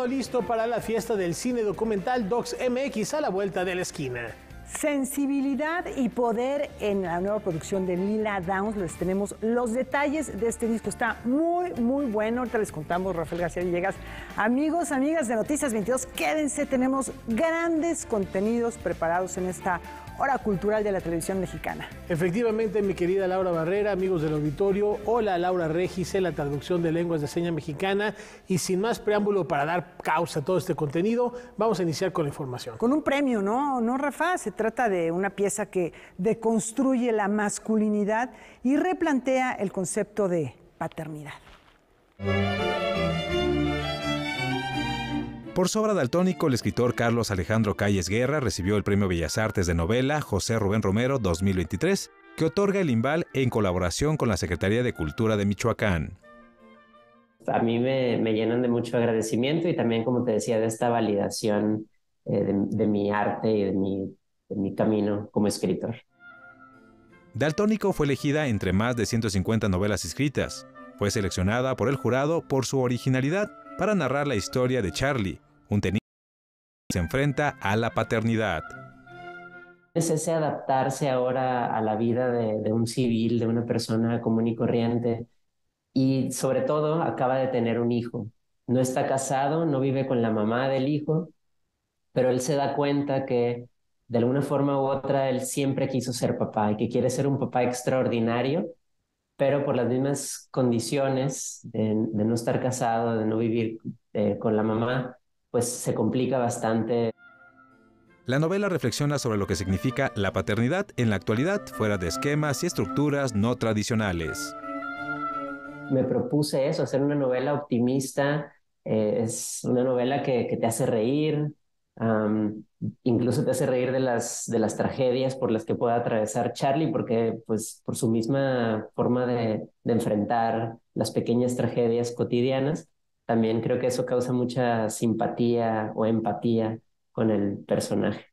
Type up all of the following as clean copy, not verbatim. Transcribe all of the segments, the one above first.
todo listo para la fiesta del cine documental Docs MX a la vuelta de la esquina. Sensibilidad y poder en la nueva producción de Lila Downs. Les tenemos los detalles de este disco. Está muy, muy bueno. Ahorita les contamos, Rafael García Villegas. Amigos, amigas de Noticias 22, quédense. Tenemos grandes contenidos preparados en esta hora cultural de la televisión mexicana. Efectivamente, mi querida Laura Barrera, amigos del auditorio, hola Laura Regis, en la traducción de lenguas de seña mexicana. Y sin más preámbulo para dar causa a todo este contenido, vamos a iniciar con la información. Con un premio, ¿no, Rafa? Se trata de una pieza que deconstruye la masculinidad y replantea el concepto de paternidad. Por su obra daltónico, el escritor Carlos Alejandro Calles Guerra recibió el Premio Bellas Artes de Novela José Rubén Romero 2023, que otorga el IMBAL en colaboración con la Secretaría de Cultura de Michoacán. A mí me llenan de mucho agradecimiento y también, como te decía, de esta validación de mi arte y de mi camino como escritor. Daltónico fue elegida entre más de 150 novelas escritas. Fue seleccionada por el jurado por su originalidad para narrar la historia de Charlie, un teniente que se enfrenta a la paternidad. Es ese adaptarse ahora a la vida de un civil, de una persona común y corriente, y sobre todo acaba de tener un hijo. No está casado, no vive con la mamá del hijo, pero él se da cuenta que de alguna forma u otra él siempre quiso ser papá y que quiere ser un papá extraordinario, pero por las mismas condiciones de no estar casado, de no vivir con la mamá, pues se complica bastante. La novela reflexiona sobre lo que significa la paternidad en la actualidad, fuera de esquemas y estructuras no tradicionales. Me propuse eso, hacer una novela optimista. Es una novela que te hace reír, incluso te hace reír de las tragedias por las que pueda atravesar Charlie, porque pues por su misma forma de enfrentar las pequeñas tragedias cotidianas, también creo que eso causa mucha simpatía o empatía con el personaje.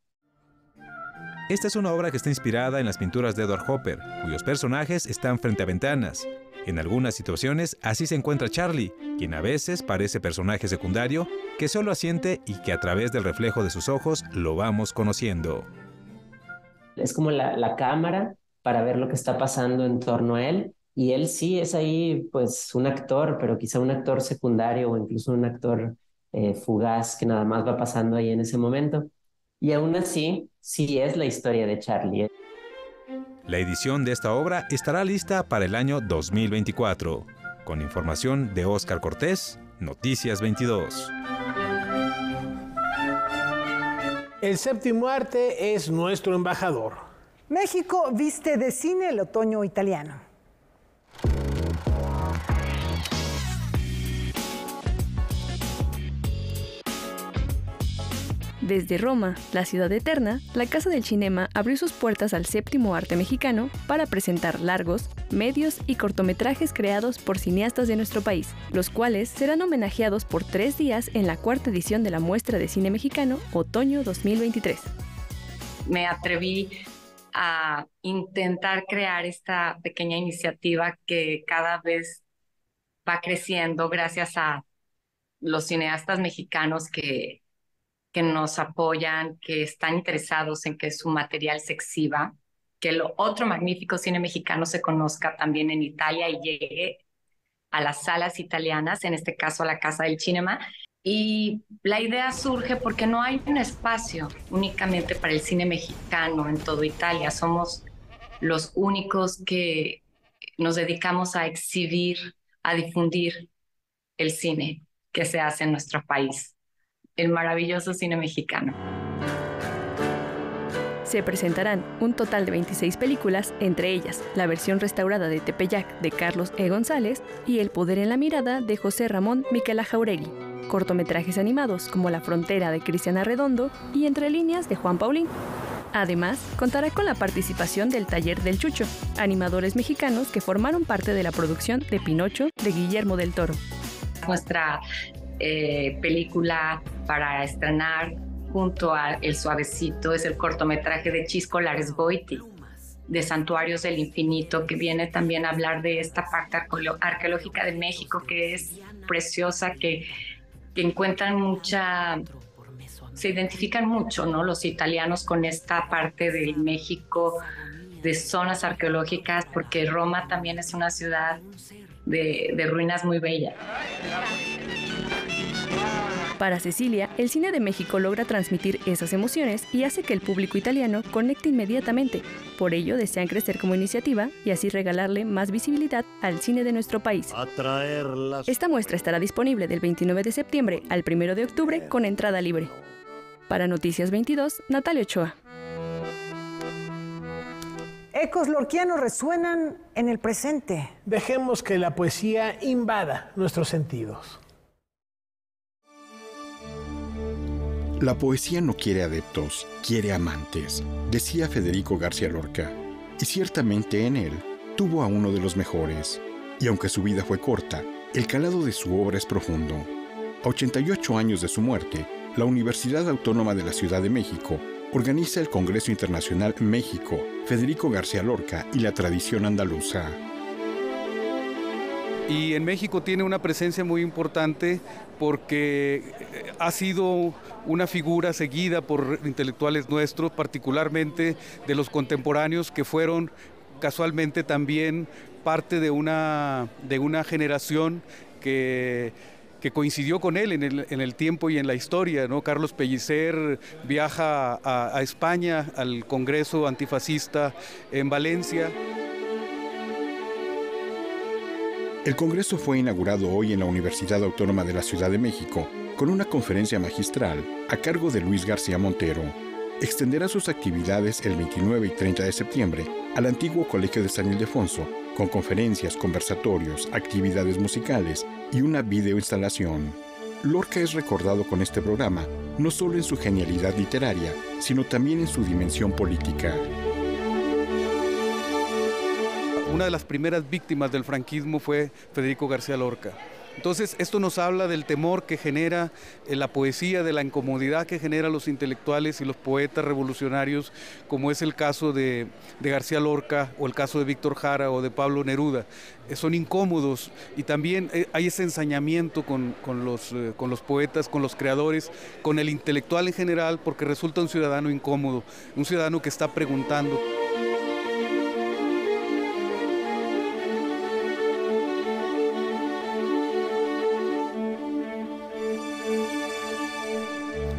Esta es una obra que está inspirada en las pinturas de Edward Hopper, cuyos personajes están frente a ventanas. En algunas situaciones, así se encuentra Charlie, quien a veces parece personaje secundario, que solo asiente y que a través del reflejo de sus ojos lo vamos conociendo. Es como la cámara para ver lo que está pasando en torno a él, y él sí es ahí pues un actor, pero quizá un actor secundario o incluso un actor fugaz que nada más va pasando ahí en ese momento. Y aún así, sí es la historia de Charlie. La edición de esta obra estará lista para el año 2024. Con información de Óscar Cortés, Noticias 22. El séptimo arte es nuestro embajador. México viste de cine el otoño italiano. Desde Roma, la ciudad eterna, la Casa del Cinema abrió sus puertas al séptimo arte mexicano para presentar largos, medios y cortometrajes creados por cineastas de nuestro país, los cuales serán homenajeados por 3 días en la 4ª edición de la Muestra de Cine Mexicano Otoño 2023. Me atreví a intentar crear esta pequeña iniciativa que cada vez va creciendo gracias a los cineastas mexicanos que nos apoyan, que están interesados en que su material se exhiba, que el otro magnífico cine mexicano se conozca también en Italia y llegue a las salas italianas, en este caso a la Casa del Cinema. Y la idea surge porque no hay un espacio únicamente para el cine mexicano en toda Italia. Somos los únicos que nos dedicamos a exhibir, a difundir el cine que se hace en nuestro país. El maravilloso cine mexicano. Se presentarán un total de 26 películas, entre ellas la versión restaurada de Tepeyac de Carlos E. González y El poder en la mirada de José Ramón Miquela Jauregui, cortometrajes animados como La frontera de Cristiana Redondo y Entre líneas de Juan Paulín. Además, contará con la participación del Taller del Chucho, animadores mexicanos que formaron parte de la producción de Pinocho de Guillermo del Toro. Nuestra película para estrenar junto a El Suavecito es el cortometraje de Chisco Laresboiti, de Santuarios del Infinito, que viene también a hablar de esta parte arqueológica de México, que es preciosa, que que encuentran se identifican mucho, ¿no? Los italianos con esta parte de México, de zonas arqueológicas, porque Roma también es una ciudad de ruinas muy bellas. Para Cecilia, el cine de México logra transmitir esas emociones y hace que el público italiano conecte inmediatamente. Por ello, desean crecer como iniciativa y así regalarle más visibilidad al cine de nuestro país. Esta muestra estará disponible del 29 de septiembre al 1 de octubre con entrada libre. Para Noticias 22, Natalia Ochoa. Ecos lorquianos resuenan en el presente. Dejemos que la poesía invada nuestros sentidos. La poesía no quiere adeptos, quiere amantes, decía Federico García Lorca. Y ciertamente en él tuvo a uno de los mejores. Y aunque su vida fue corta, el calado de su obra es profundo. A 88 años de su muerte, la Universidad Autónoma de la Ciudad de México organiza el Congreso Internacional México, Federico García Lorca y la tradición andaluza. Y en México tiene una presencia muy importante porque ha sido una figura seguida por intelectuales nuestros, particularmente de los contemporáneos que fueron casualmente también parte de una generación que coincidió con él en el tiempo y en la historia, ¿no? Carlos Pellicer viaja a España, al Congreso Antifascista en Valencia. El Congreso fue inaugurado hoy en la Universidad Autónoma de la Ciudad de México con una conferencia magistral a cargo de Luis García Montero. Extenderá sus actividades el 29 y 30 de septiembre al antiguo Colegio de San Ildefonso, con conferencias, conversatorios, actividades musicales y una videoinstalación. Lorca es recordado con este programa no solo en su genialidad literaria, sino también en su dimensión política. Una de las primeras víctimas del franquismo fue Federico García Lorca. Entonces, esto nos habla del temor que genera la poesía, de la incomodidad que genera los intelectuales y los poetas revolucionarios, como es el caso de García Lorca, o el caso de Víctor Jara, o de Pablo Neruda. Son incómodos, y también hay ese ensañamiento con los poetas, con los creadores, con el intelectual en general, porque resulta un ciudadano incómodo, un ciudadano que está preguntando.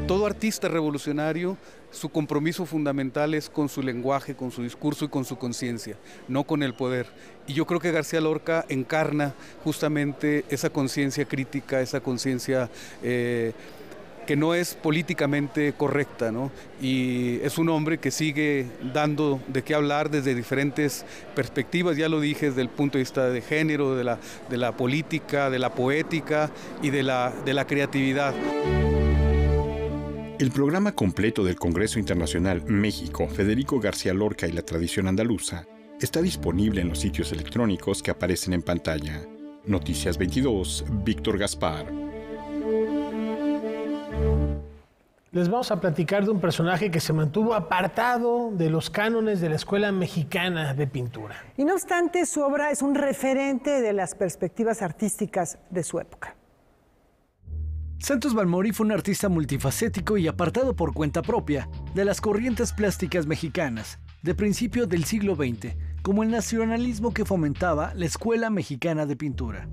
Todo artista revolucionario, su compromiso fundamental es con su lenguaje, con su discurso y con su conciencia, no con el poder. Y yo creo que García Lorca encarna justamente esa conciencia crítica, esa conciencia que no es políticamente correcta, ¿no? Y es un hombre que sigue dando de qué hablar desde diferentes perspectivas, ya lo dije, desde el punto de vista de género, de la política, de la poética y de la creatividad. El programa completo del Congreso Internacional México, Federico García Lorca y la tradición andaluza está disponible en los sitios electrónicos que aparecen en pantalla. Noticias 22, Víctor Gaspar. Les vamos a platicar de un personaje que se mantuvo apartado de los cánones de la Escuela Mexicana de Pintura. Y no obstante, su obra es un referente de las perspectivas artísticas de su época. Santos Balmori fue un artista multifacético y apartado por cuenta propia de las corrientes plásticas mexicanas de principios del siglo XX, como el nacionalismo que fomentaba la Escuela Mexicana de Pintura.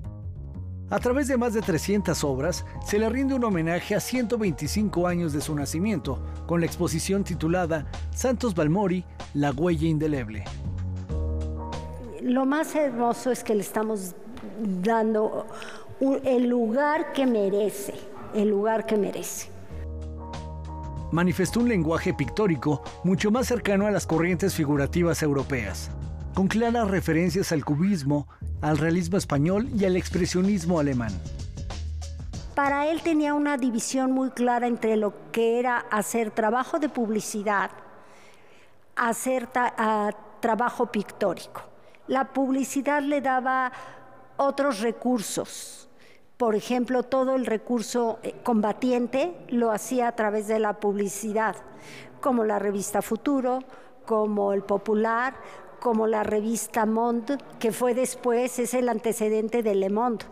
A través de más de 300 obras, se le rinde un homenaje a 125 años de su nacimiento, con la exposición titulada Santos Balmori, la huella indeleble. Lo más hermoso es que le estamos dando el lugar que merece. El lugar que merece. Manifestó un lenguaje pictórico mucho más cercano a las corrientes figurativas europeas, con claras referencias al cubismo, al realismo español y al expresionismo alemán. Para él tenía una división muy clara entre lo que era hacer trabajo de publicidad, hacer trabajo pictórico. La publicidad le daba otros recursos. Por ejemplo, todo el recurso combatiente lo hacía a través de la publicidad, como la revista Futuro, como el Popular, como la revista Monde, que fue después, es el antecedente de Le Monde.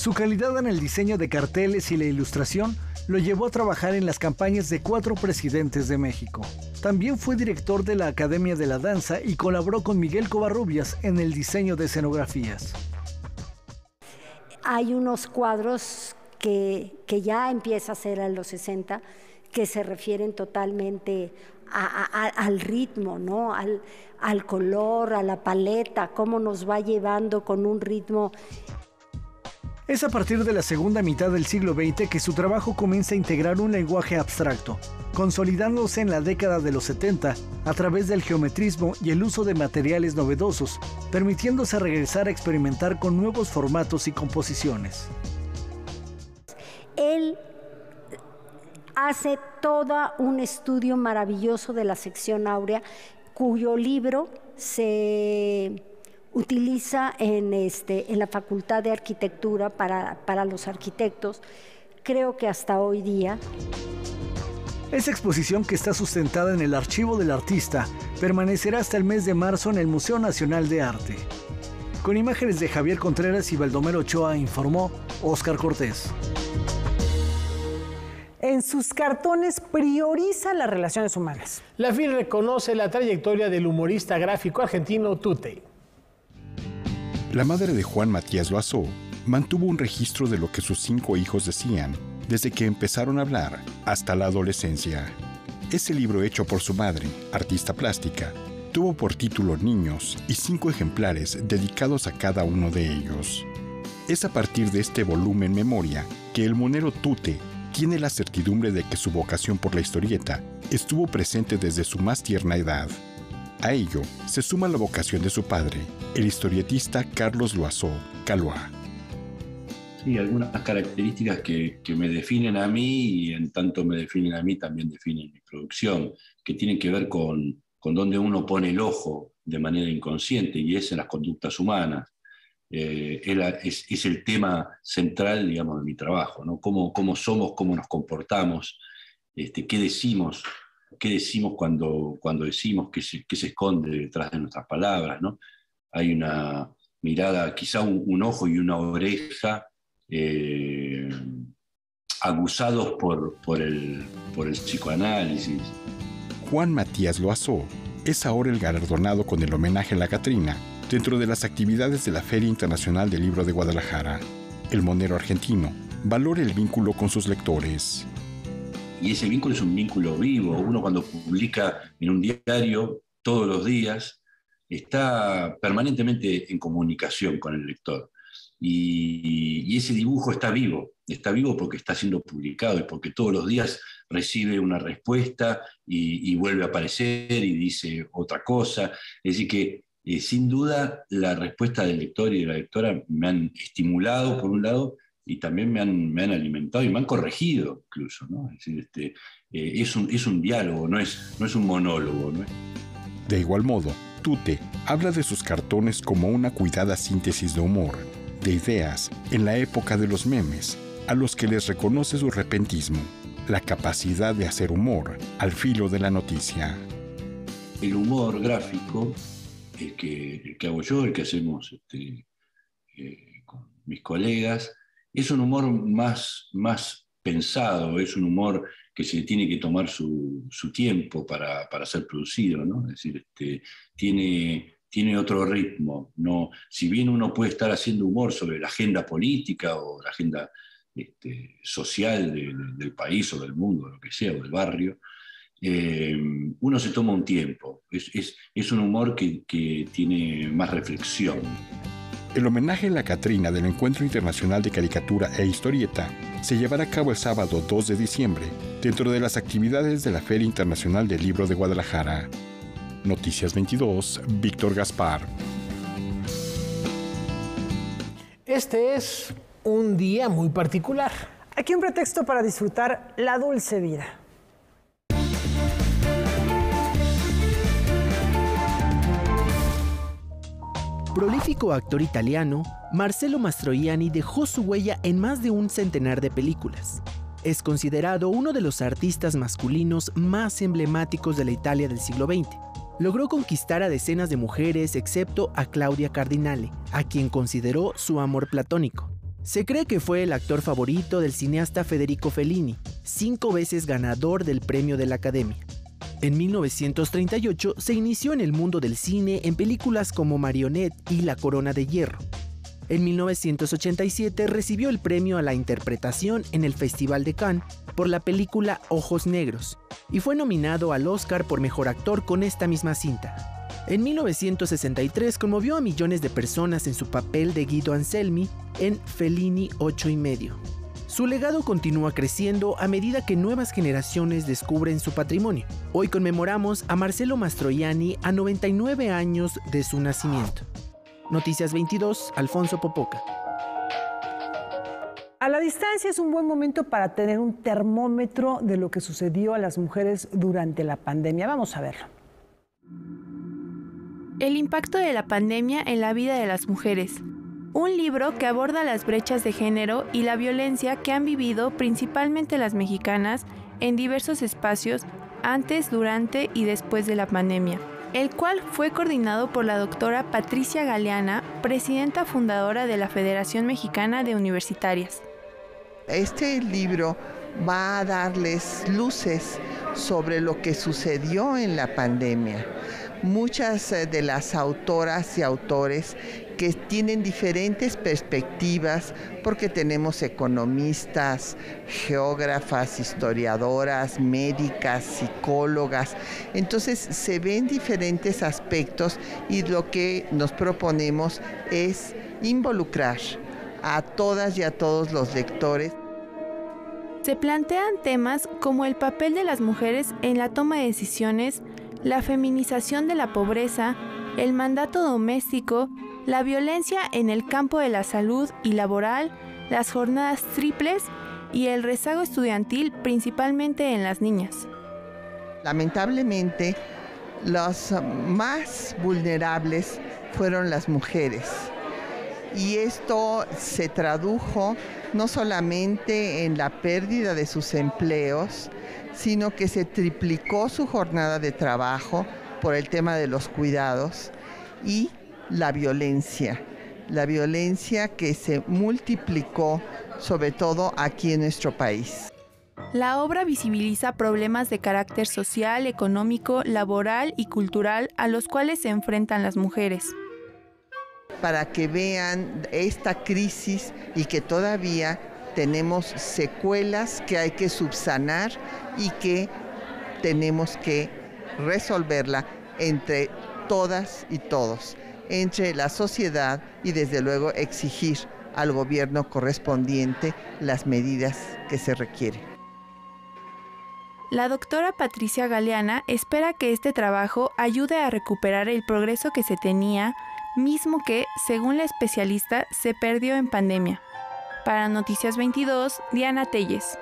Su calidad en el diseño de carteles y la ilustración lo llevó a trabajar en las campañas de 4 presidentes de México. También fue director de la Academia de la Danza y colaboró con Miguel Covarrubias en el diseño de escenografías. Hay unos cuadros que ya empieza a hacer en los 60, que se refieren totalmente al ritmo, ¿no? Al color, a la paleta, cómo nos va llevando con un ritmo. Es a partir de la segunda mitad del siglo XX que su trabajo comienza a integrar un lenguaje abstracto, consolidándose en la década de los 70 a través del geometrismo y el uso de materiales novedosos, permitiéndose regresar a experimentar con nuevos formatos y composiciones. Él hace todo un estudio maravilloso de la sección áurea, cuyo libro se utiliza en la Facultad de Arquitectura para los arquitectos, creo que hasta hoy día. Esa exposición, que está sustentada en el archivo del artista, permanecerá hasta el mes de marzo en el Museo Nacional de Arte. Con imágenes de Javier Contreras y Baldomero Ochoa, informó Óscar Cortés. En sus cartones prioriza las relaciones humanas. La FIL reconoce la trayectoria del humorista gráfico argentino Tute. La madre de Juan Matías Loazó mantuvo un registro de lo que sus 5 hijos decían desde que empezaron a hablar hasta la adolescencia. Ese libro, hecho por su madre, artista plástica, tuvo por título Niños y 5 ejemplares dedicados a cada uno de ellos. Es a partir de este volumen memoria que el monero Tute tiene la certidumbre de que su vocación por la historieta estuvo presente desde su más tierna edad. A ello se suma la vocación de su padre, el historietista Carlos Loazó Caloá. Sí, algunas características que me definen a mí, y en tanto me definen a mí también definen mi producción, que tienen que ver con dónde uno pone el ojo de manera inconsciente, y es en las conductas humanas. Es el tema central, digamos, de mi trabajo, ¿no? Cómo somos, cómo nos comportamos, qué decimos cuando decimos, qué se esconde detrás de nuestras palabras, ¿no? Hay una mirada, quizá un ojo y una oreja aguzados por el psicoanálisis. Juan Matías Loazó es ahora el galardonado con el homenaje a la Catrina dentro de las actividades de la Feria Internacional del Libro de Guadalajara. El monero argentino valora el vínculo con sus lectores. Y ese vínculo es un vínculo vivo. Uno, cuando publica en un diario todos los días, está permanentemente en comunicación con el lector. Y ese dibujo está vivo porque está siendo publicado y porque todos los días recibe una respuesta y vuelve a aparecer y dice otra cosa. Es decir que sin duda la respuesta del lector y de la lectora me han estimulado por un lado, y también me han alimentado y me han corregido incluso, ¿no? Es decir, es un diálogo, no es un monólogo, ¿no? De igual modo, Tute habla de sus cartones como una cuidada síntesis de humor, de ideas en la época de los memes, a los que les reconoce su repentismo, la capacidad de hacer humor al filo de la noticia. El humor gráfico, el que hago yo, el que hacemos con mis colegas, es un humor más pensado, es un humor que se tiene que tomar su tiempo para ser producido, ¿no? Es decir, tiene otro ritmo. No, si bien uno puede estar haciendo humor sobre la agenda política o la agenda social del país o del mundo, lo que sea, o del barrio, uno se toma un tiempo. Es un humor que tiene más reflexión. El homenaje a la Catrina del Encuentro Internacional de Caricatura e Historieta se llevará a cabo el sábado 2 de diciembre, dentro de las actividades de la Feria Internacional del Libro de Guadalajara. Noticias 22, Víctor Gaspar. Este es un día muy particular. Aquí un pretexto para disfrutar la dulce vida. Prolífico actor italiano, Marcello Mastroianni dejó su huella en más de un centenar de películas. Es considerado uno de los artistas masculinos más emblemáticos de la Italia del siglo XX. Logró conquistar a decenas de mujeres excepto a Claudia Cardinale, a quien consideró su amor platónico. Se cree que fue el actor favorito del cineasta Federico Fellini, 5 veces ganador del premio de la Academia. En 1938 se inició en el mundo del cine en películas como Marionette y La Corona de Hierro. En 1987 recibió el premio a la interpretación en el Festival de Cannes por la película Ojos Negros y fue nominado al Oscar por Mejor Actor con esta misma cinta. En 1963 conmovió a millones de personas en su papel de Guido Anselmi en Fellini 8 y medio. Su legado continúa creciendo a medida que nuevas generaciones descubren su patrimonio. Hoy conmemoramos a Marcello Mastroianni a 99 años de su nacimiento. Noticias 22, Alfonso Popoca. A la distancia es un buen momento para tener un termómetro de lo que sucedió a las mujeres durante la pandemia. Vamos a verlo. El impacto de la pandemia en la vida de las mujeres. Un libro que aborda las brechas de género y la violencia que han vivido principalmente las mexicanas en diversos espacios antes, durante y después de la pandemia, el cual fue coordinado por la doctora Patricia Galeana, presidenta fundadora de la Federación Mexicana de Universitarias. Este libro va a darles luces sobre lo que sucedió en la pandemia. Muchas de las autoras y autores que tienen diferentes perspectivas, porque tenemos economistas, geógrafas, historiadoras, médicas, psicólogas. Entonces se ven diferentes aspectos y lo que nos proponemos es involucrar a todas y a todos los lectores. Se plantean temas como el papel de las mujeres en la toma de decisiones, la feminización de la pobreza, el mandato doméstico, la violencia en el campo de la salud y laboral, las jornadas triples y el rezago estudiantil, principalmente en las niñas. Lamentablemente, los más vulnerables fueron las mujeres. Y esto se tradujo no solamente en la pérdida de sus empleos, sino que se triplicó su jornada de trabajo por el tema de los cuidados y la violencia que se multiplicó sobre todo aquí en nuestro país. La obra visibiliza problemas de carácter social, económico, laboral y cultural a los cuales se enfrentan las mujeres. Para que vean esta crisis y que todavía tenemos secuelas que hay que subsanar y que tenemos que resolverla entre todas y todos, entre la sociedad y desde luego exigir al gobierno correspondiente las medidas que se requieren. La doctora Patricia Galeana espera que este trabajo ayude a recuperar el progreso que se tenía, mismo que, según la especialista, se perdió en pandemia. Para Noticias 22, Diana Telles.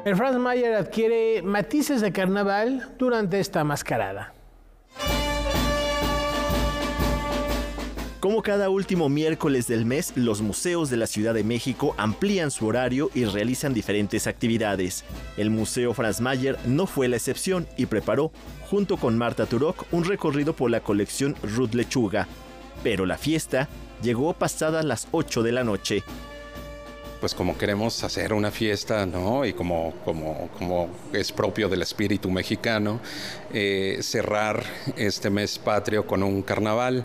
El Franz Mayer adquiere matices de carnaval durante esta mascarada. Como cada último miércoles del mes, los museos de la Ciudad de México amplían su horario y realizan diferentes actividades. El Museo Franz Mayer no fue la excepción y preparó, junto con Marta Turok, un recorrido por la colección Ruth Lechuga. Pero la fiesta llegó pasadas las 8 de la noche. Pues como queremos hacer una fiesta, ¿no? Y como es propio del espíritu mexicano, cerrar este mes patrio con un carnaval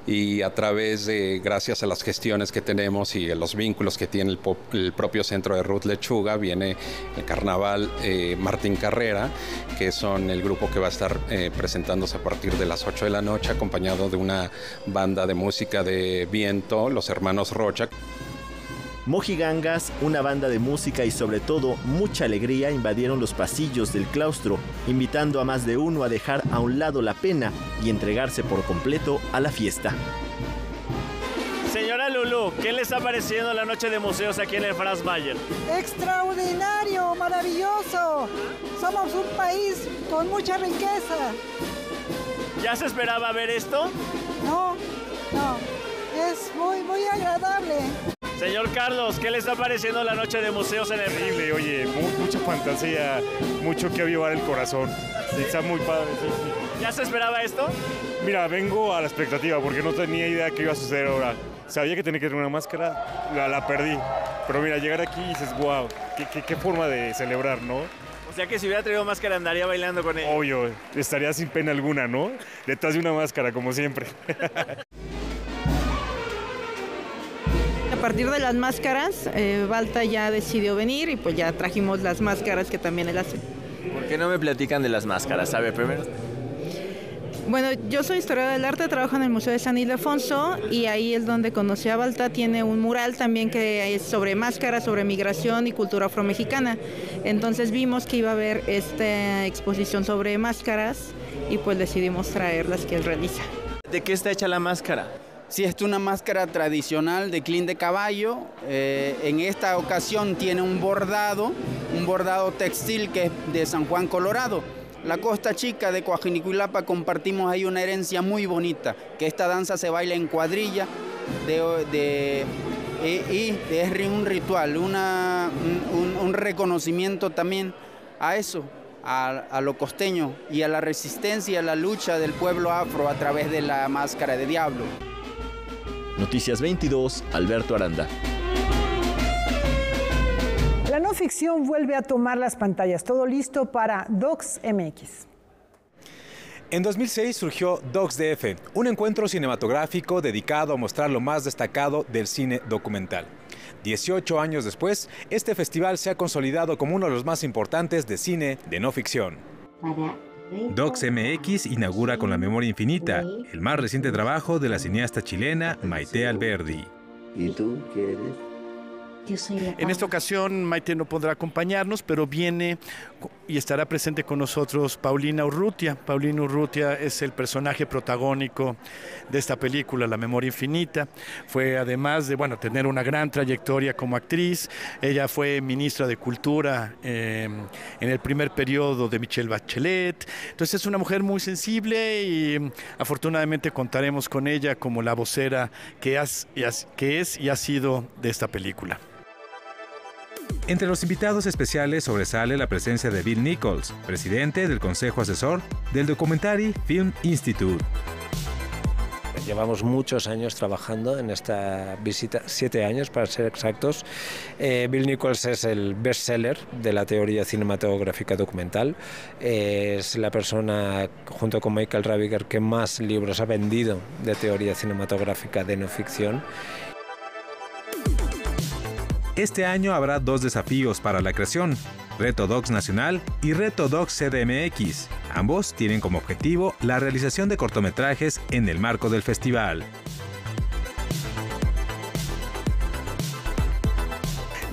y a través de, gracias a las gestiones que tenemos y a los vínculos que tiene el propio centro de Ruth Lechuga, viene el carnaval Martín Carrera, que son el grupo que va a estar presentándose a partir de las 8 de la noche, acompañado de una banda de música de viento, los hermanos Rocha. Mojigangas, una banda de música y sobre todo mucha alegría invadieron los pasillos del claustro, invitando a más de uno a dejar a un lado la pena y entregarse por completo a la fiesta. Señora Lulú, ¿qué le está pareciendo la noche de museos aquí en el Franz Mayer? Extraordinario, maravilloso. Somos un país con mucha riqueza. ¿Ya se esperaba ver esto? No, es muy agradable. Señor Carlos, ¿qué le está pareciendo la noche de museos en el Increíble, oye, mucha fantasía, mucho que avivar el corazón. Sí, está muy padre. Sí, sí. ¿Ya se esperaba esto? Mira, vengo a la expectativa porque no tenía idea qué iba a suceder ahora. Sabía que tenía que tener una máscara, la perdí. Pero mira, llegar aquí y dices, wow, qué forma de celebrar, ¿no? O sea que si hubiera traído máscara andaría bailando con ella. Obvio, estaría sin pena alguna, ¿no? Detrás de una máscara, como siempre. A partir de las máscaras, Balta ya decidió venir y pues ya trajimos las máscaras que también él hace. ¿Por qué no me platican de las máscaras? ¿Sabe primero? Bueno, yo soy historiadora del arte, trabajo en el Museo de San Ildefonso y ahí es donde conocí a Balta. Tiene un mural también que es sobre máscaras, sobre migración y cultura afromexicana. Entonces vimos que iba a haber esta exposición sobre máscaras y pues decidimos traer las que él realiza. ¿De qué está hecha la máscara? Sí, es una máscara tradicional de crin de caballo. En esta ocasión tiene un bordado textil que es de San Juan, Colorado. La Costa Chica de Coajinicuilapa compartimos ahí una herencia muy bonita, que esta danza se baila en cuadrilla y es un ritual, un reconocimiento también a eso, a lo costeño y a la resistencia y a la lucha del pueblo afro a través de la máscara de diablo. Noticias 22, Alberto Aranda. La no ficción vuelve a tomar las pantallas. Todo listo para Docs MX. En 2006 surgió Docs DF, un encuentro cinematográfico dedicado a mostrar lo más destacado del cine documental. 18 años después, este festival se ha consolidado como uno de los más importantes de cine de no ficción. Docs MX inaugura con La Memoria Infinita, el más reciente trabajo de la cineasta chilena Maite Alberdi. ¿Y tú qué eres? En esta ocasión Maite no podrá acompañarnos, pero viene y estará presente con nosotros Paulina Urrutia. Paulina Urrutia es el personaje protagónico de esta película, La Memoria Infinita. Fue además de tener una gran trayectoria como actriz. Ella fue ministra de Cultura en el primer periodo de Michelle Bachelet. Entonces es una mujer muy sensible y afortunadamente contaremos con ella como la vocera que es y ha sido de esta película. Entre los invitados especiales sobresale la presencia de Bill Nichols, presidente del Consejo Asesor del Documentary Film Institute. Llevamos muchos años trabajando en esta visita, 7 años para ser exactos. Bill Nichols es el bestseller de la teoría cinematográfica documental. Es la persona, junto con Michael Raviger, que más libros ha vendido de teoría cinematográfica de no ficción. Este año habrá 2 desafíos para la creación, Reto Docs Nacional y Reto Docs CDMX. Ambos tienen como objetivo la realización de cortometrajes en el marco del festival.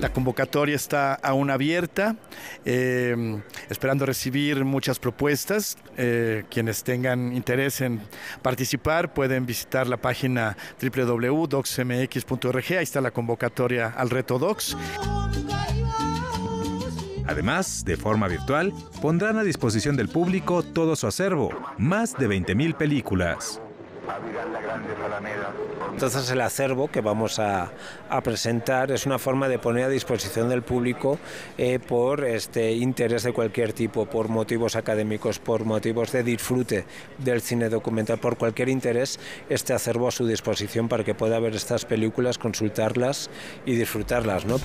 La convocatoria está aún abierta, esperando recibir muchas propuestas. Quienes tengan interés en participar pueden visitar la página www.docsmx.org. Ahí está la convocatoria al Reto Docs. Además, de forma virtual, pondrán a disposición del público todo su acervo, más de 20,000 películas. Entonces el acervo que vamos a presentar es una forma de poner a disposición del público por interés de cualquier tipo, por motivos académicos, por motivos de disfrute del cine documental, por cualquier interés, este acervo a su disposición para que pueda ver estas películas, consultarlas y disfrutarlas, ¿no?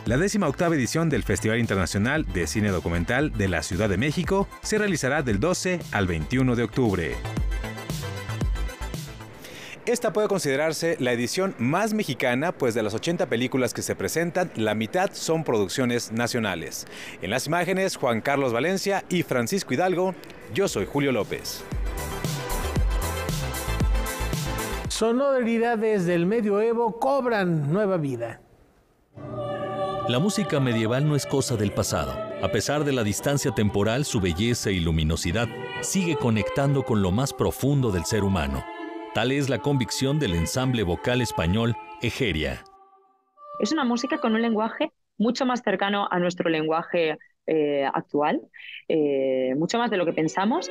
La 18ª edición del Festival Internacional de Cine Documental de la Ciudad de México se realizará del 12 al 21 de octubre. Esta puede considerarse la edición más mexicana, pues de las 80 películas que se presentan, la mitad son producciones nacionales. En las imágenes, Juan Carlos Valencia y Francisco Hidalgo, yo soy Julio López. Sonoridades del medioevo cobran nueva vida. La música medieval no es cosa del pasado. A pesar de la distancia temporal, su belleza y luminosidad sigue conectando con lo más profundo del ser humano. Tal es la convicción del ensamble vocal español Egeria. Es una música con un lenguaje mucho más cercano a nuestro lenguaje actual, mucho más de lo que pensamos.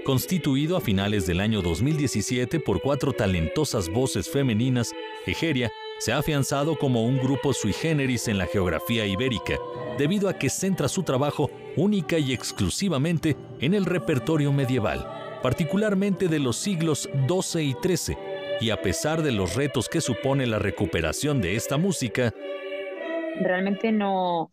Constituido a finales del año 2017 por 4 talentosas voces femeninas, Egeria se ha afianzado como un grupo sui generis en la geografía ibérica, debido a que centra su trabajo única y exclusivamente en el repertorio medieval, particularmente de los siglos XII y XIII, y a pesar de los retos que supone la recuperación de esta música, realmente no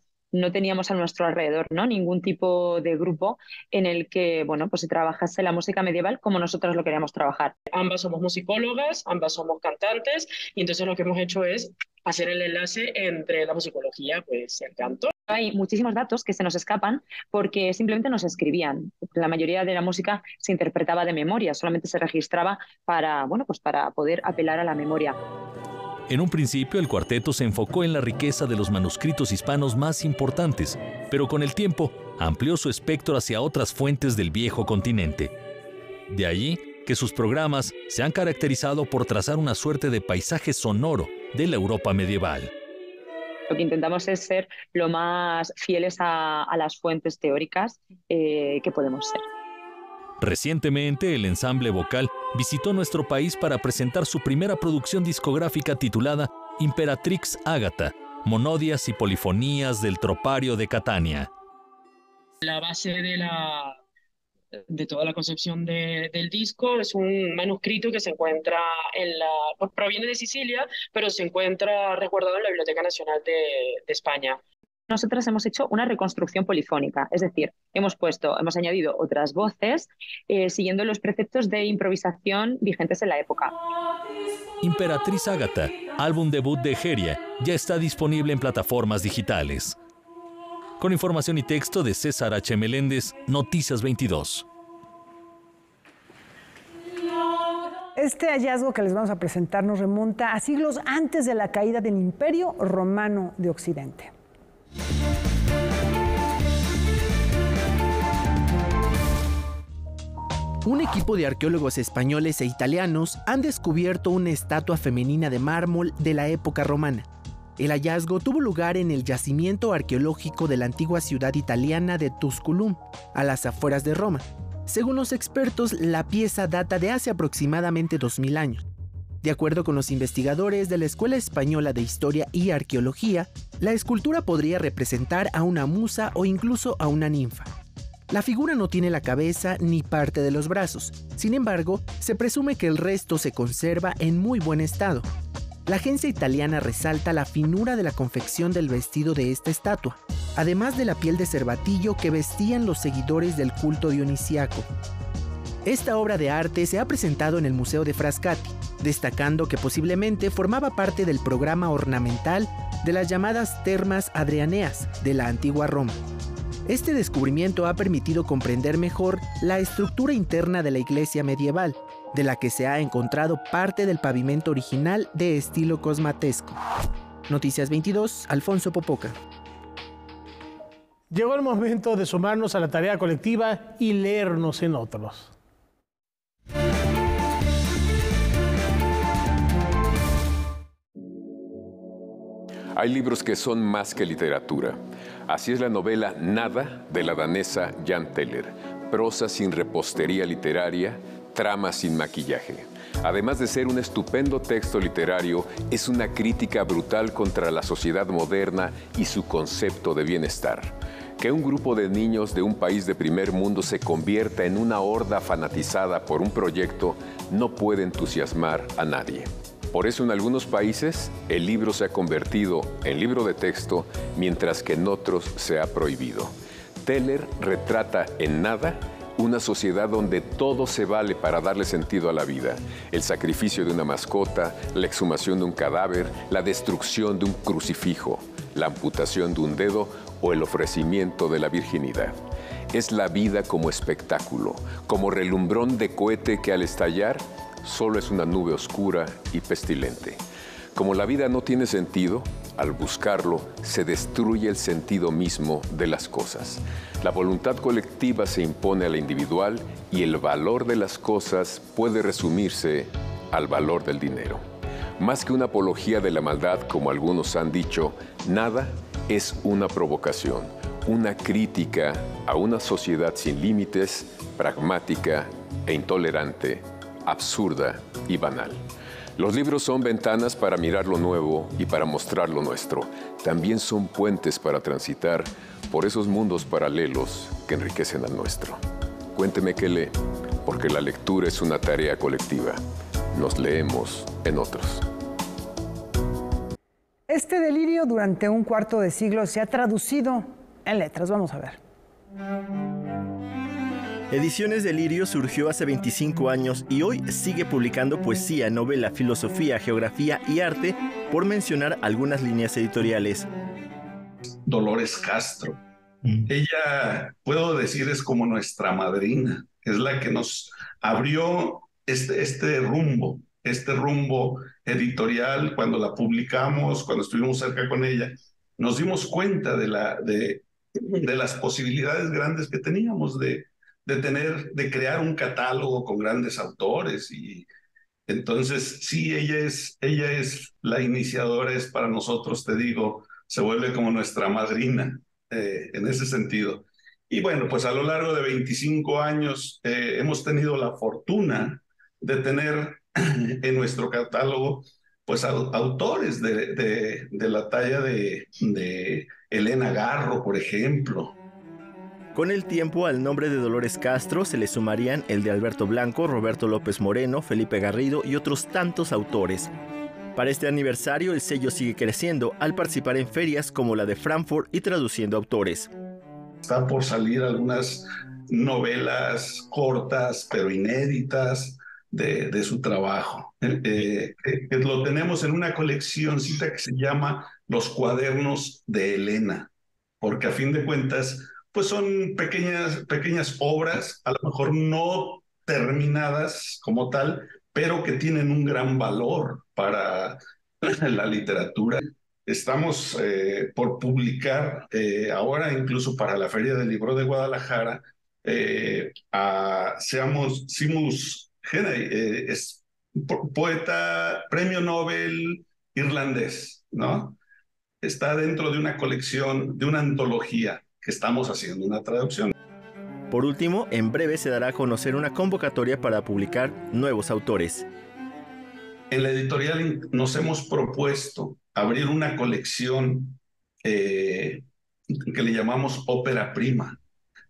teníamos a nuestro alrededor, ¿no?, ningún tipo de grupo en el que, bueno, pues se trabajase la música medieval como nosotros lo queríamos trabajar. Ambas somos musicólogas, ambas somos cantantes, y entonces lo que hemos hecho es hacer el enlace entre la musicología, pues, y el canto. Hay muchísimos datos que se nos escapan porque simplemente nos escribían. La mayoría de la música se interpretaba de memoria, solamente se registraba para, bueno, pues para poder apelar a la memoria. En un principio, el cuarteto se enfocó en la riqueza de los manuscritos hispanos más importantes, pero con el tiempo amplió su espectro hacia otras fuentes del viejo continente. De allí que sus programas se han caracterizado por trazar una suerte de paisaje sonoro de la Europa medieval. Lo que intentamos es ser lo más fieles a las fuentes teóricas que podemos ser. Recientemente, el ensamble vocal visitó nuestro país para presentar su primera producción discográfica titulada Imperatrix Ágata, monodias y polifonías del tropario de Catania. La base de toda la concepción del disco es un manuscrito que se encuentra proviene de Sicilia, pero se encuentra resguardado en la Biblioteca Nacional de España. Nosotras hemos hecho una reconstrucción polifónica, es decir, hemos añadido otras voces siguiendo los preceptos de improvisación vigentes en la época. Imperatrix Ágata, álbum debut de Egeria, ya está disponible en plataformas digitales. Con información y texto de César H. Meléndez, Noticias 22. Este hallazgo que les vamos a presentar nos remonta a siglos antes de la caída del Imperio Romano de Occidente. Un equipo de arqueólogos españoles e italianos han descubierto una estatua femenina de mármol de la época romana. El hallazgo tuvo lugar en el yacimiento arqueológico de la antigua ciudad italiana de Tusculum, a las afueras de Roma. Según los expertos, la pieza data de hace aproximadamente 2000 años. De acuerdo con los investigadores de la Escuela Española de Historia y Arqueología, la escultura podría representar a una musa o incluso a una ninfa. La figura no tiene la cabeza ni parte de los brazos. Sin embargo, se presume que el resto se conserva en muy buen estado. La agencia italiana resalta la finura de la confección del vestido de esta estatua, además de la piel de cervatillo que vestían los seguidores del culto dionisíaco. Esta obra de arte se ha presentado en el Museo de Frascati, destacando que posiblemente formaba parte del programa ornamental de las llamadas Termas Hadrianeas de la antigua Roma. Este descubrimiento ha permitido comprender mejor la estructura interna de la iglesia medieval, de la que se ha encontrado parte del pavimento original de estilo cosmatesco. Noticias 22, Alfonso Popoca. Llegó el momento de sumarnos a la tarea colectiva y leernos en otros. Hay libros que son más que literatura. Así es la novela Nada, de la danesa Jan Teller. Prosa sin repostería literaria, trama sin maquillaje. Además de ser un estupendo texto literario, es una crítica brutal contra la sociedad moderna y su concepto de bienestar. Que un grupo de niños de un país de primer mundo se convierta en una horda fanatizada por un proyecto no puede entusiasmar a nadie. Por eso en algunos países el libro se ha convertido en libro de texto, mientras que en otros se ha prohibido. Teller retrata en Nada una sociedad donde todo se vale para darle sentido a la vida. El sacrificio de una mascota, la exhumación de un cadáver, la destrucción de un crucifijo, la amputación de un dedo o el ofrecimiento de la virginidad. Es la vida como espectáculo, como relumbrón de cohete que al estallar solo es una nube oscura y pestilente. Como la vida no tiene sentido, al buscarlo se destruye el sentido mismo de las cosas. La voluntad colectiva se impone a la individual y el valor de las cosas puede resumirse al valor del dinero. Más que una apología de la maldad, como algunos han dicho, Nada es una provocación, una crítica a una sociedad sin límites, pragmática e intolerante, absurda y banal. Los libros son ventanas para mirar lo nuevo y para mostrar lo nuestro. También son puentes para transitar por esos mundos paralelos que enriquecen al nuestro. Cuénteme qué lee, porque la lectura es una tarea colectiva. Nos leemos en otros. Este delirio durante un cuarto de siglo se ha traducido en letras. Vamos a ver. Ediciones Delirio surgió hace 25 años y hoy sigue publicando poesía, novela, filosofía, geografía y arte, por mencionar algunas líneas editoriales. Dolores Castro. Ella, puedo decir, es como nuestra madrina. Es la que nos abrió este rumbo editorial. Cuando la publicamos, cuando estuvimos cerca con ella, nos dimos cuenta de las posibilidades grandes que teníamos de crear un catálogo con grandes autores. Y entonces sí, ella es la iniciadora, es para nosotros, te digo, se vuelve como nuestra madrina en ese sentido. Y bueno, pues a lo largo de 25 años hemos tenido la fortuna de tener en nuestro catálogo pues autores de la talla de Elena Garro, por ejemplo. Con el tiempo, al nombre de Dolores Castro se le sumarían el de Alberto Blanco, Roberto López Moreno, Felipe Garrido y otros tantos autores. Para este aniversario, el sello sigue creciendo al participar en ferias como la de Frankfurt y traduciendo autores. Está por salir algunas novelas cortas, pero inéditas, de su trabajo. Lo tenemos en una coleccióncita que se llama Los Cuadernos de Elena, porque a fin de cuentas, pues son pequeñas obras, a lo mejor no terminadas como tal, pero que tienen un gran valor para la literatura. Estamos por publicar ahora, incluso para la Feria del Libro de Guadalajara, a Seamus Heaney, es poeta, premio Nobel irlandés, ¿no? Está dentro de una colección, de una antología que estamos haciendo una traducción. Por último, en breve se dará a conocer una convocatoria para publicar nuevos autores. En la editorial nos hemos propuesto abrir una colección que le llamamos Ópera Prima.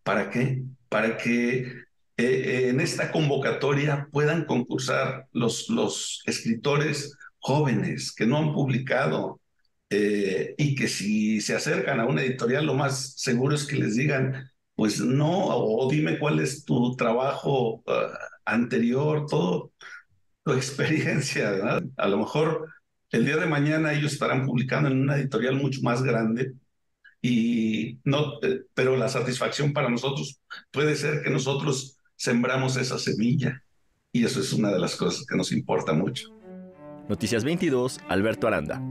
¿Para qué? Para que en esta convocatoria puedan concursar los escritores jóvenes que no han publicado y que si se acercan a una editorial, lo más seguro es que les digan, pues no, o dime cuál es tu trabajo anterior, todo tu experiencia, ¿verdad? A lo mejor el día de mañana ellos estarán publicando en una editorial mucho más grande, pero la satisfacción para nosotros puede ser que nosotros sembramos esa semilla, y eso es una de las cosas que nos importa mucho. Noticias 22, Alberto Aranda.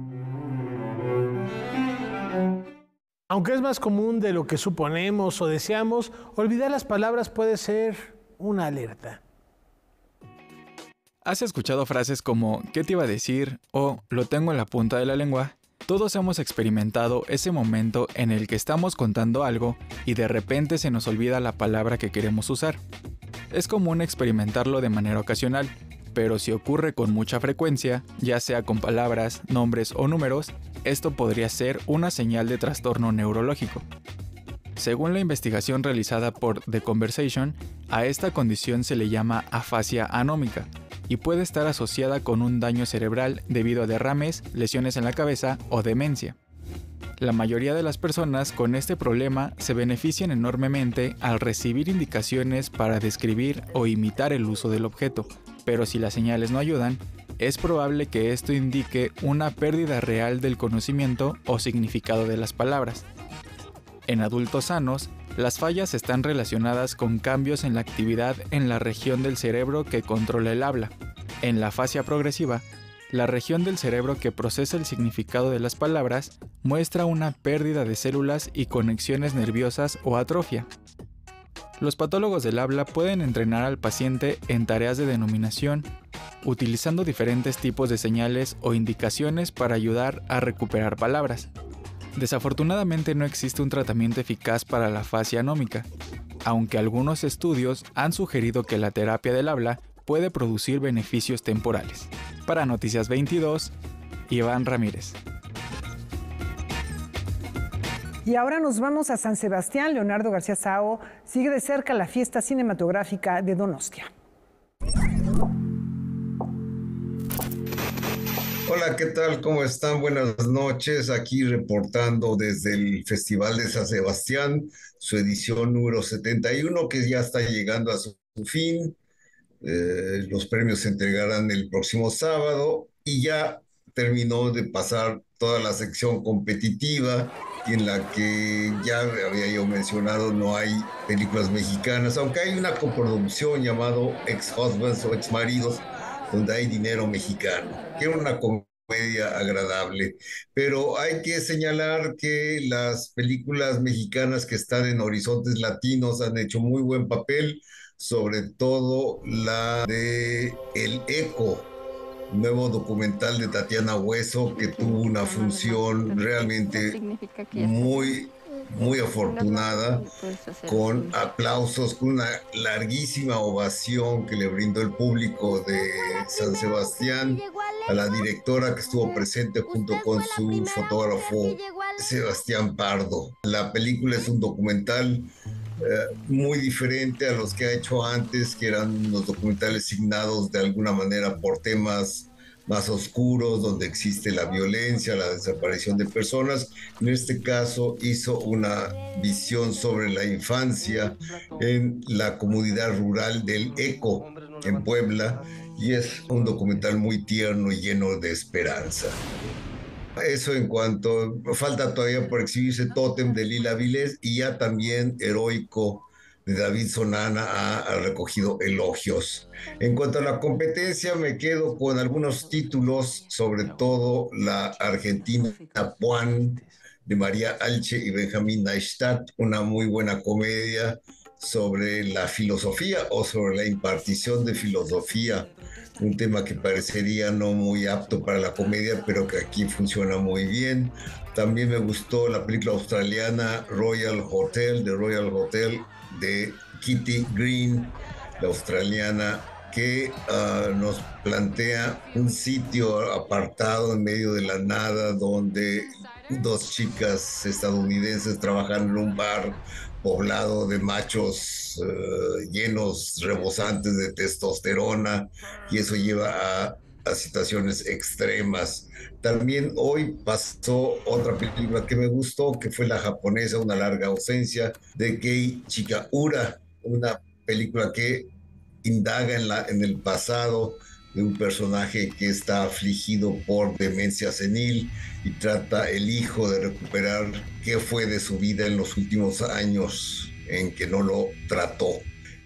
Aunque es más común de lo que suponemos o deseamos, olvidar las palabras puede ser una alerta. ¿Has escuchado frases como ¿qué te iba a decir? O lo tengo en la punta de la lengua? Todos hemos experimentado ese momento en el que estamos contando algo y de repente se nos olvida la palabra que queremos usar. Es común experimentarlo de manera ocasional, pero si ocurre con mucha frecuencia, ya sea con palabras, nombres o números, esto podría ser una señal de trastorno neurológico. Según la investigación realizada por The Conversation, a esta condición se le llama afasia anómica y puede estar asociada con un daño cerebral debido a derrames, lesiones en la cabeza o demencia. La mayoría de las personas con este problema se benefician enormemente al recibir indicaciones para describir o imitar el uso del objeto, pero si las señales no ayudan, es probable que esto indique una pérdida real del conocimiento o significado de las palabras. En adultos sanos, las fallas están relacionadas con cambios en la actividad en la región del cerebro que controla el habla. En la afasia progresiva, la región del cerebro que procesa el significado de las palabras muestra una pérdida de células y conexiones nerviosas o atrofia. Los patólogos del habla pueden entrenar al paciente en tareas de denominación, utilizando diferentes tipos de señales o indicaciones para ayudar a recuperar palabras. Desafortunadamente no existe un tratamiento eficaz para la afasia anómica. aunque algunos estudios han sugerido que la terapia del habla puede producir beneficios temporales. Para Noticias 22, Iván Ramírez. Y ahora nos vamos a San Sebastián. Leonardo García Sao sigue de cerca la fiesta cinematográfica de Donostia. Hola, ¿qué tal? ¿Cómo están? Buenas noches. Aquí reportando desde el Festival de San Sebastián, su edición número 71, que ya está llegando a su fin. Los premios se entregarán el próximo sábado y ya terminó de pasar toda la sección competitiva, en la que ya había yo mencionado no hay películas mexicanas, aunque hay una coproducción llamado Ex-Husbands o Ex-Maridos, donde hay dinero mexicano, que es una comedia agradable. Pero hay que señalar que las películas mexicanas que están en Horizontes Latinos han hecho muy buen papel, sobre todo la de El Eco, nuevo documental de Tatiana Hueso, que tuvo una función realmente muy afortunada, con aplausos, con una larguísima ovación que le brindó el público de San Sebastián a la directora, que estuvo presente junto con su fotógrafo Sebastián Pardo. La película es un documental muy diferente a los que ha hecho antes, que eran los documentales signados de alguna manera por temas más oscuros, donde existe la violencia, la desaparición de personas. En este caso hizo una visión sobre la infancia en la comunidad rural del Eco, en Puebla, y es un documental muy tierno y lleno de esperanza. Eso en cuanto, falta todavía por exhibirse Tótem de Lila Vilés, y ya también Heroico de David Sonana ha recogido elogios. En cuanto a la competencia, me quedo con algunos títulos, sobre todo la argentina Puan de María Alche y Benjamín Neistat, una muy buena comedia sobre la filosofía o sobre la impartición de filosofía, un tema que parecería no muy apto para la comedia, pero que aquí funciona muy bien. También me gustó la película australiana Royal Hotel, de Kitty Green, la australiana, que nos plantea un sitio apartado en medio de la nada, donde dos chicas estadounidenses trabajan en un bar poblado de machos llenos, rebosantes de testosterona, y eso lleva a situaciones extremas. También hoy pasó otra película que me gustó, que fue la japonesa Una larga ausencia, de Kei Chikaura, una película que indaga en el pasado de un personaje que está afligido por demencia senil y trata el hijo de recuperar qué fue de su vida en los últimos años en que no lo trató.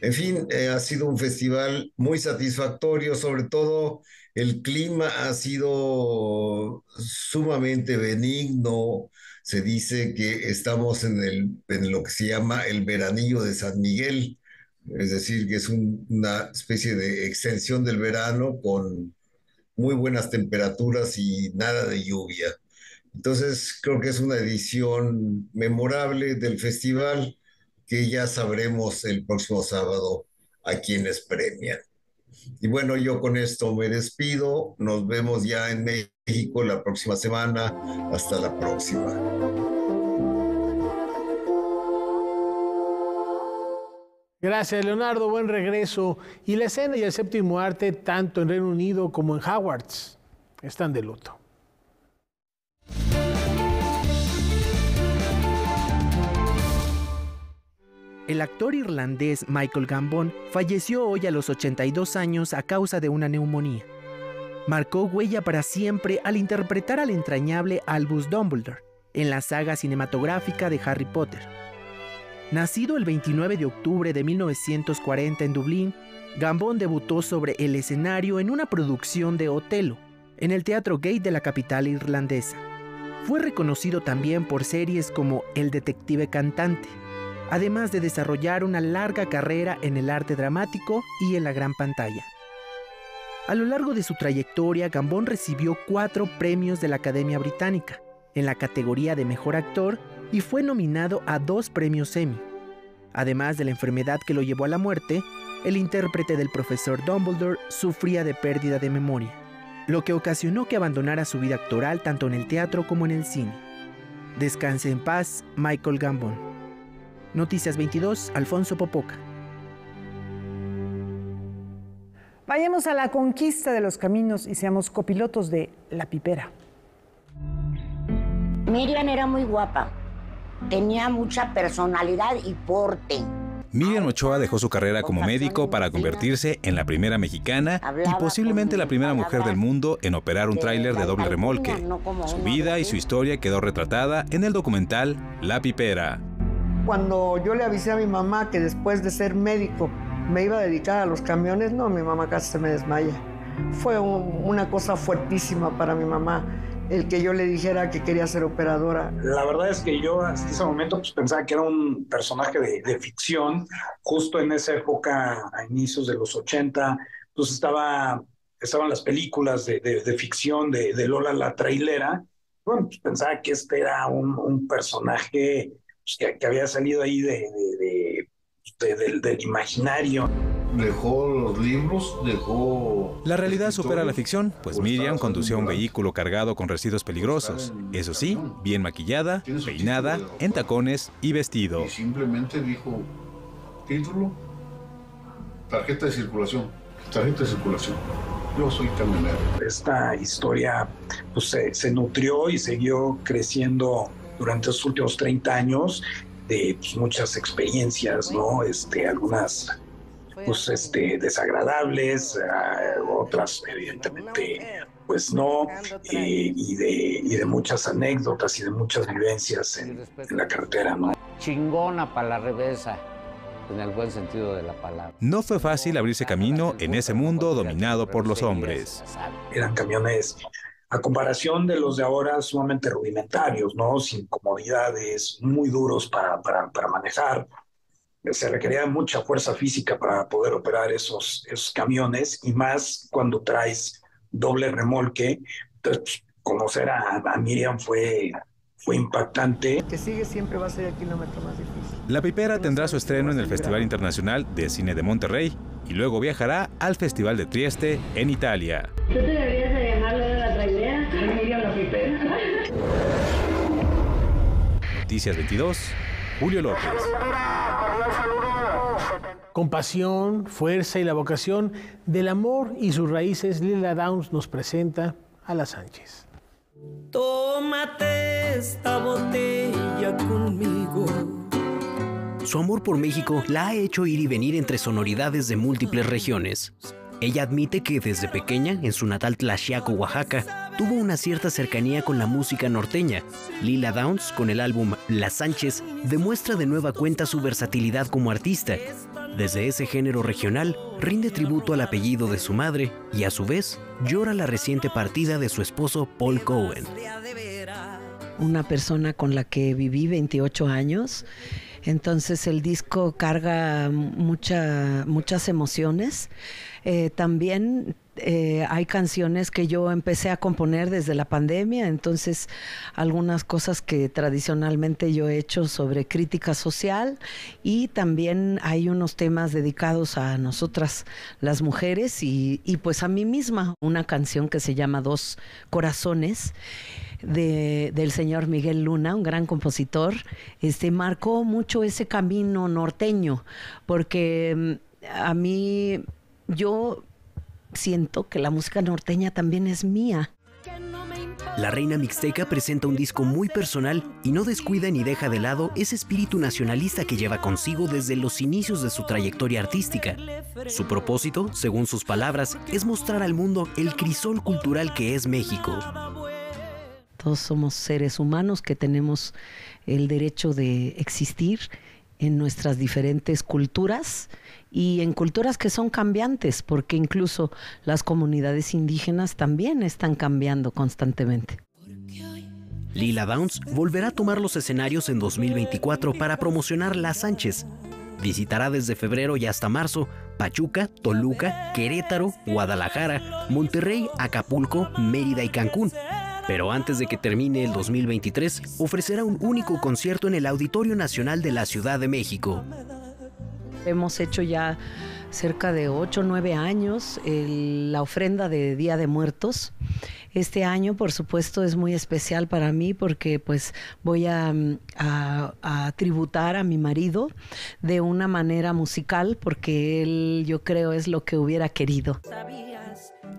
En fin, ha sido un festival muy satisfactorio, sobre todo el clima ha sido sumamente benigno. Se dice que estamos en lo que se llama el veranillo de San Miguel, es decir, que es una especie de extensión del verano con muy buenas temperaturas y nada de lluvia. Entonces, creo que es una edición memorable del festival, que ya sabremos el próximo sábado a quienes premian. Y bueno, yo con esto me despido. Nos vemos ya en México la próxima semana. Hasta la próxima. Gracias, Leonardo. Buen regreso. Y la escena y el séptimo arte, tanto en Reino Unido como en Hogwarts, están de luto. El actor irlandés Michael Gambon falleció hoy a los 82 años a causa de una neumonía. Marcó huella para siempre al interpretar al entrañable Albus Dumbledore en la saga cinematográfica de Harry Potter. Nacido el 29 de octubre de 1940 en Dublín, Gambon debutó sobre el escenario en una producción de Otelo, en el Teatro Gate de la capital irlandesa. Fue reconocido también por series como El detective cantante, además de desarrollar una larga carrera en el arte dramático y en la gran pantalla. A lo largo de su trayectoria, Gambon recibió 4 premios de la Academia Británica en la categoría de Mejor Actor y fue nominado a 2 premios Emmy. Además de la enfermedad que lo llevó a la muerte, el intérprete del profesor Dumbledore sufría de pérdida de memoria, lo que ocasionó que abandonara su vida actoral tanto en el teatro como en el cine. Descanse en paz, Michael Gambon. Noticias 22, Alfonso Popoca. Vayamos a la conquista de los caminos y seamos copilotos de La Pipera. Miriam era muy guapa, tenía mucha personalidad y porte. Miriam Ochoa dejó su carrera como médico para convertirse en la primera mexicana y posiblemente la primera mujer del mundo en operar un tráiler de doble remolque. Su vida y su historia quedó retratada en el documental La Pipera. Cuando yo le avisé a mi mamá que después de ser médico me iba a dedicar a los camiones, no, mi mamá casi se me desmaya. Fue una cosa fuertísima para mi mamá el que yo le dijera que quería ser operadora. La verdad es que yo hasta ese momento pues, pensaba que era un personaje de ficción. Justo en esa época, a inicios de los 80, pues estaban las películas de ficción de Lola la Trailera. Bueno, pues pensaba que este era un personaje pues, que había salido ahí del imaginario. Dejó los libros, dejó... La realidad supera la ficción, pues Miriam conducía un vehículo cargado con residuos peligrosos. Eso sí, bien maquillada, peinada, en tacones y vestido. Y simplemente dijo, título, tarjeta de circulación. Yo soy camionero. Esta historia pues, se nutrió y siguió creciendo durante los últimos 30 años de pues, muchas experiencias, ¿no? Algunas pues desagradables, otras evidentemente pues no, y de muchas anécdotas y de muchas vivencias en la carretera, ¿no? Chingona para la reversa, en el buen sentido de la palabra. No fue fácil abrirse camino en ese mundo dominado por los hombres. Eran camiones, a comparación de los de ahora, sumamente rudimentarios, ¿no? Sin comodidades, muy duros para manejar. Se requería mucha fuerza física para poder operar esos camiones, y más cuando traes doble remolque. Entonces, pues, conocer a Miriam fue impactante. El que sigue siempre va a ser el kilómetro más difícil. La Pipera tendrá su estreno en el Festival Internacional de Cine de Monterrey y luego viajará al Festival de Trieste en Italia. ¿Tú te deberías de llamarlo de la trailera? Miriam La Pipera. Noticias 22, Julio López. Con pasión, fuerza y la vocación del amor y sus raíces, Lila Downs nos presenta a La Sánchez. Tómate esta botella conmigo. Su amor por México la ha hecho ir y venir entre sonoridades de múltiples regiones. Ella admite que desde pequeña, en su natal Tlaxiaco, Oaxaca, tuvo una cierta cercanía con la música norteña. Lila Downs, con el álbum La Sánchez, demuestra de nueva cuenta su versatilidad como artista. Desde ese género regional, rinde tributo al apellido de su madre y, a su vez, llora la reciente partida de su esposo Paul Cohen. Una persona con la que viví 28 años, entonces el disco carga muchas emociones. También hay canciones que yo empecé a componer desde la pandemia, entonces algunas cosas que tradicionalmente yo he hecho sobre crítica social, y también hay unos temas dedicados a nosotras las mujeres y pues a mí misma. Una canción que se llama Dos Corazones, del señor Miguel Luna, un gran compositor, marcó mucho ese camino norteño, porque a mí, yo siento que la música norteña también es mía. La reina mixteca presenta un disco muy personal y no descuida ni deja de lado ese espíritu nacionalista que lleva consigo desde los inicios de su trayectoria artística. Su propósito, según sus palabras, es mostrar al mundo el crisol cultural que es México. Todos somos seres humanos que tenemos el derecho de existir en nuestras diferentes culturas y en culturas que son cambiantes, porque incluso las comunidades indígenas también están cambiando constantemente. Lila Downs volverá a tomar los escenarios en 2024 para promocionar La Sánchez. Visitará desde febrero y hasta marzo Pachuca, Toluca, Querétaro, Guadalajara, Monterrey, Acapulco, Mérida y Cancún. Pero antes de que termine el 2023, ofrecerá un único concierto en el Auditorio Nacional de la Ciudad de México. Hemos hecho ya cerca de 8 o 9 años la ofrenda de Día de Muertos. Este año, por supuesto, es muy especial para mí porque pues voy a tributar a mi marido de una manera musical porque él, yo creo, es lo que hubiera querido.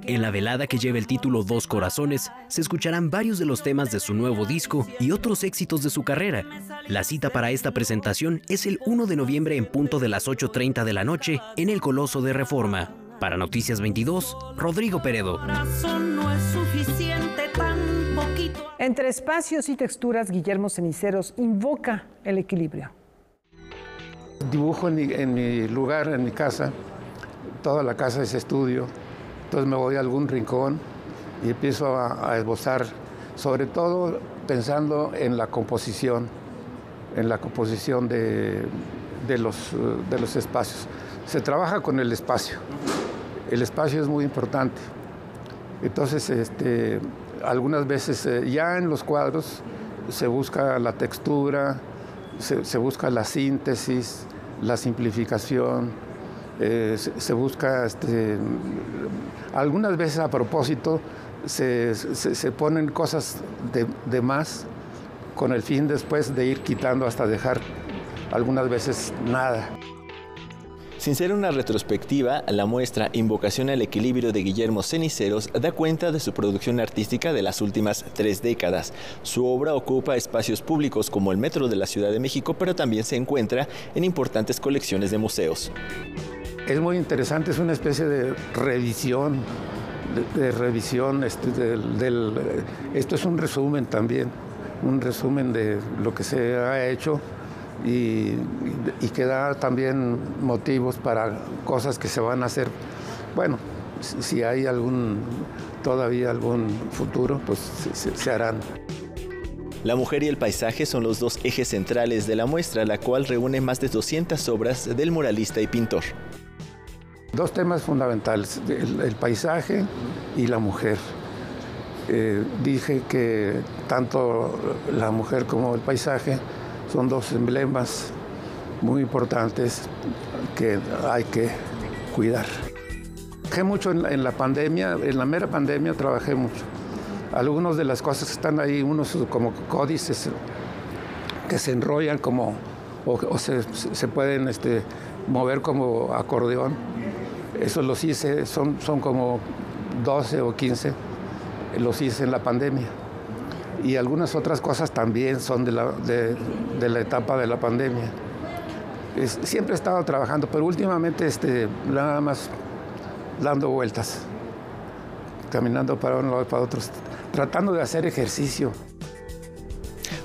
En la velada que lleva el título Dos Corazones, se escucharán varios de los temas de su nuevo disco y otros éxitos de su carrera. La cita para esta presentación es el 1 de noviembre en punto de las 8:30 de la noche en el Coloso de Reforma. Para Noticias 22, Rodrigo Peredo. Entre espacios y texturas, Guillermo Ceniceros invoca el equilibrio. Dibujo en mi lugar, en mi casa. Toda la casa es estudio. Entonces me voy a algún rincón y empiezo a esbozar, sobre todo pensando en la composición de los espacios. Se trabaja con el espacio. El espacio es muy importante. Entonces, algunas veces ya en los cuadros se busca la textura, se busca la síntesis, la simplificación, se busca, algunas veces a propósito, se ponen cosas de más con el fin después de ir quitando hasta dejar algunas veces nada. Sin ser una retrospectiva, la muestra Invocación al Equilibrio de Guillermo Ceniceros da cuenta de su producción artística de las últimas 3 décadas. Su obra ocupa espacios públicos como el Metro de la Ciudad de México, pero también se encuentra en importantes colecciones de museos. Es muy interesante, es una especie de revisión, esto es un resumen también, un resumen de lo que se ha hecho y que da también motivos para cosas que se van a hacer. Bueno, si hay todavía algún futuro, pues se harán. La mujer y el paisaje son los 2 ejes centrales de la muestra, la cual reúne más de 200 obras del muralista y pintor. 2 temas fundamentales, el paisaje y la mujer. Dije que tanto la mujer como el paisaje son 2 emblemas muy importantes que hay que cuidar. Trabajé mucho en la pandemia, en la mera pandemia trabajé mucho. Algunas de las cosas que están ahí, unos como códices que se enrollan o se pueden mover como acordeón. Eso los hice, son como 12 o 15, los hice en la pandemia. Y algunas otras cosas también son de la etapa de la pandemia. Siempre he estado trabajando, pero últimamente nada más dando vueltas, caminando para un lado y para otro, tratando de hacer ejercicio.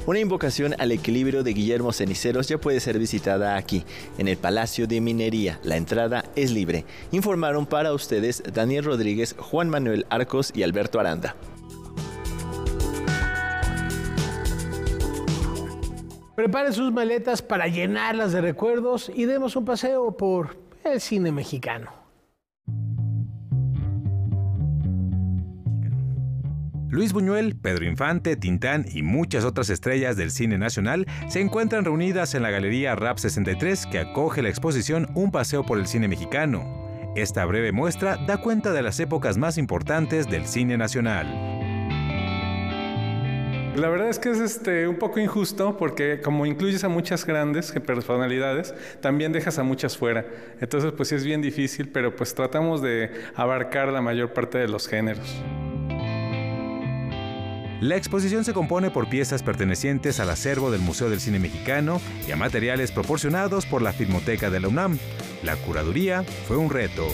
Una invocación al equilibrio de Guillermo Ceniceros ya puede ser visitada aquí, en el Palacio de Minería. La entrada es libre. Informaron para ustedes Daniel Rodríguez, Juan Manuel Arcos y Alberto Aranda. Preparen sus maletas para llenarlas de recuerdos y demos un paseo por el cine mexicano. Luis Buñuel, Pedro Infante, Tintán y muchas otras estrellas del cine nacional se encuentran reunidas en la Galería RAP 63 que acoge la exposición Un paseo por el cine mexicano. Esta breve muestra da cuenta de las épocas más importantes del cine nacional. La verdad es que es un poco injusto porque como incluyes a muchas grandes personalidades, también dejas a muchas fuera. Entonces pues sí es bien difícil, pero pues tratamos de abarcar la mayor parte de los géneros. La exposición se compone por piezas pertenecientes al acervo del Museo del Cine Mexicano y a materiales proporcionados por la Filmoteca de la UNAM. La curaduría fue un reto.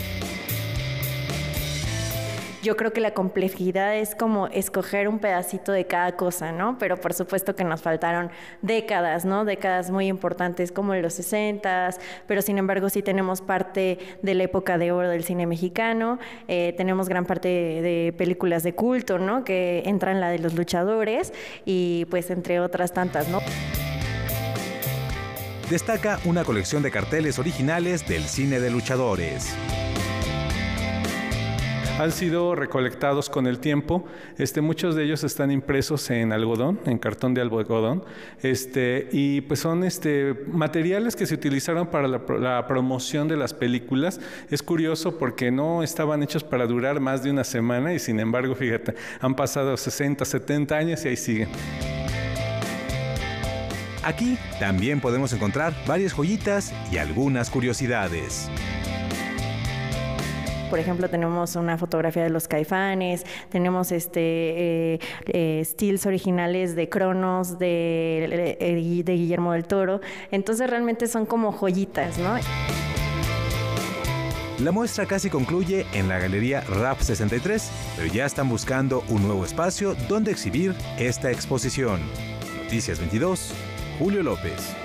Yo creo que la complejidad es como escoger un pedacito de cada cosa, ¿no? Pero por supuesto que nos faltaron décadas, ¿no? Décadas muy importantes como los 60s, pero sin embargo sí tenemos parte de la época de oro del cine mexicano, tenemos gran parte de películas de culto, ¿no? Que entran la de los luchadores y pues entre otras tantas, ¿no? Destaca una colección de carteles originales del cine de luchadores. Han sido recolectados con el tiempo. Muchos de ellos están impresos en algodón, en cartón de algodón. Y pues son materiales que se utilizaron para la promoción de las películas. Es curioso porque no estaban hechos para durar más de una semana y sin embargo, fíjate, han pasado 60, 70 años y ahí siguen. Aquí también podemos encontrar varias joyitas y algunas curiosidades. Por ejemplo, tenemos una fotografía de los Caifanes, tenemos stills originales de Cronos, de Guillermo del Toro. Entonces realmente son como joyitas, ¿no? La muestra casi concluye en la Galería RAP 63, pero ya están buscando un nuevo espacio donde exhibir esta exposición. Noticias 22, Julio López.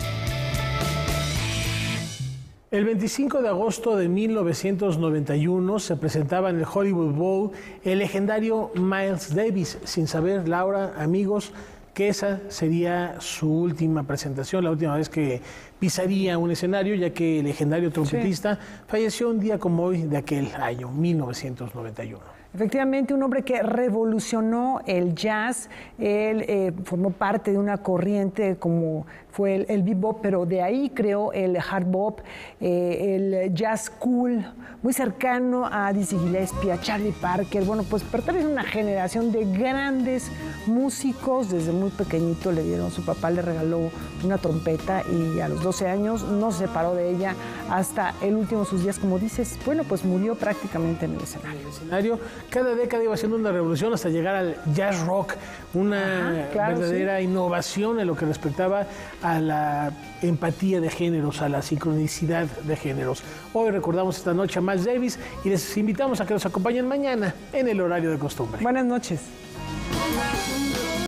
El 25 de agosto de 1991 se presentaba en el Hollywood Bowl el legendario Miles Davis, sin saber, Laura, amigos, que esa sería su última presentación, la última vez que pisaría un escenario, ya que el legendario trompetista falleció un día como hoy de aquel año, 1991. Efectivamente, un hombre que revolucionó el jazz. Él formó parte de una corriente como fue el bebop, pero de ahí creó el hard bop, el jazz cool, muy cercano a Dizzy Gillespie, a Charlie Parker. Bueno, pues pertenece a una generación de grandes músicos. Desde muy pequeñito su papá le regaló una trompeta y a los 12 años no se separó de ella hasta el último de sus días. Como dices, bueno, pues murió prácticamente en el escenario. Cada década iba haciendo una revolución hasta llegar al jazz rock, una verdadera innovación en lo que respectaba a la empatía de géneros, a la sincronicidad de géneros. Hoy recordamos esta noche a Miles Davis y les invitamos a que nos acompañen mañana en el horario de costumbre. Buenas noches.